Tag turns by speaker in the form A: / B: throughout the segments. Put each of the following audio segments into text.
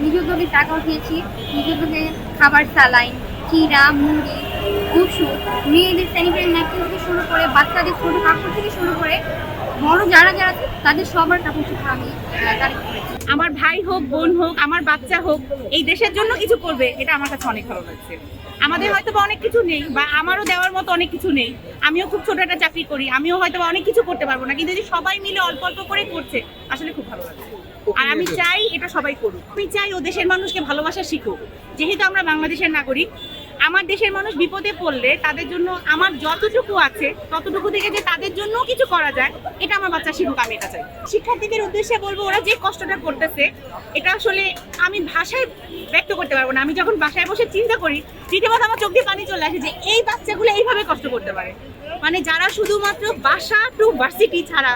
A: নিজ উদ্যোগে টাকা উঠিয়েছি, নিজ উদ্যোগে খাবার, স্যালাইন, চিড়া, মুড়ি, ওষুধ, মেয়েদের স্যানিটারি ন্যাপকিন থেকে শুরু করে বাচ্চাদের ছোট কাপড় থেকে শুরু করে বড় যারা যারা আছে তাদের সবার কাপড় চোপড় আমি কালেক্ট করেছি।
B: আমার ভাই হোক, বোন হোক, আমার বাচ্চা হোক, এই দেশের জন্য কিছু করবে, এটা আমার কাছে অনেক ভালো লাগছে। আমাদের হয়তো বা অনেক কিছু নেই, বা আমারও দেওয়ার মতো অনেক কিছু নেই, আমিও খুব ছোট একটা চাকরি করি, আমিও হয়তো বা অনেক কিছু করতে পারবো না, কিন্তু যদি সবাই মিলে অল্প অল্প করে করছে, আসলে খুব ভালো লাগছে। আর আমি চাই এটা সবাই করুক। আমি চাই ও দেশের মানুষকে ভালোবাসা শিখুক। যেহেতু আমরা বাংলাদেশের নাগরিক, আমার দেশের মানুষ বিপদে পড়লে তাদের জন্য আমার যতটুকু আছে ততটুকু থেকে যে তাদের জন্য কিছু করা যায়, এটা আমার বাচ্চা শিখুক, আমি এটা চাই। শিক্ষার্থীদের উদ্দেশ্যে বলবো, ওরা যে কষ্টটা করতেছে এটা আসলে আমি ভাষায় ব্যক্ত করতে পারবো না। আমি যখন বাসায় বসে চিন্তা করি, রীতিমতো আমার চোখ দিয়ে পানি চলে আসে যে এই বাচ্চাগুলো এইভাবে কষ্ট করতে পারে। মানে যারা শুধুমাত্র বাসা টু ভার্সিটি ছাড়া,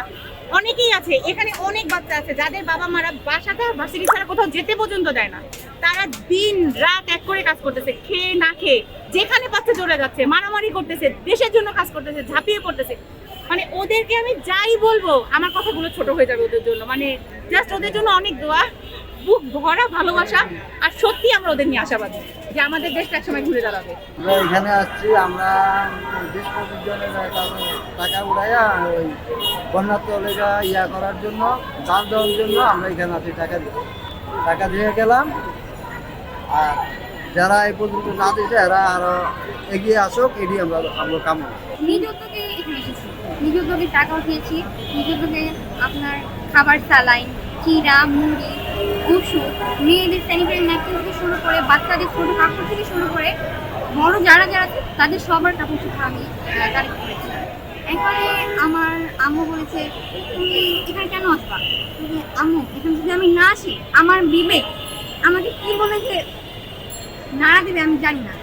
B: অনেকেই আছে এখানে, অনেক বাচ্চা আছে যাদের বাবা মারা বাসাটা ভার্সিটি ছাড়া কোথাও যেতে পর্যন্ত দেয় না। তারা দিন রাত এক করে কাজ করতেছে, খেয়ে না খেয়ে, যেখানে বাচ্চা চলে যাচ্ছে, মারামারি করতেছে, দেশের জন্য কাজ করতেছে, ঝাঁপিয়ে পড়তেছে। মানে ওদেরকে আমি যাই বলবো, আমার কথাগুলো ছোট হয়ে যাবে ওদের জন্য। মানে জাস্ট ওদের জন্য অনেক দোয়া, বুক ভরা ভালোবাসা, আর সত্যি আমরা ওদের নিয়ে আশাবাদী যে আমাদের দেশটা একসময় ঘুরে দাঁড়াবে।
C: আমরা এখানে আসছি, আমরা দেশ প্রতিজনের টাকা উড়াইয়া ওই বন্যার তলেগা ইয়া করার জন্য, দান দেওয়ার জন্য আমরা এখানে আছি। টাকা দিয়ে গেলাম, আর যারা এই পর্যন্ত না দিচ্ছে এরা আরো এগিয়ে আসুক, এটি আমরা কামনা।
A: নিজ উদ্যোগে এখানে এসেছি, নিজ উদ্যোগে টাকা উঠিয়েছি, নিজ উদ্যোগে আপনার খাবার, স্যালাইন, চিড়া, মুড়ি, ওষুধ, মেয়েদের স্যানিটারি ন্যাপকিন থেকে শুরু করে বাচ্চাদের ছোট কাপড় থেকে শুরু করে বড় যারা যারা আছে তাদের সবার কাপড় চোপড় আমি কালেক্ট করেছি। এখানে আমার আম্মু বলেছে, তুমি এখানে কেন আসবা? আম্মু, এখানে যদি আমি না আসি, আমার বিবেক আমাকে কি বলে যে নাড়া দেবে আমি জানি না।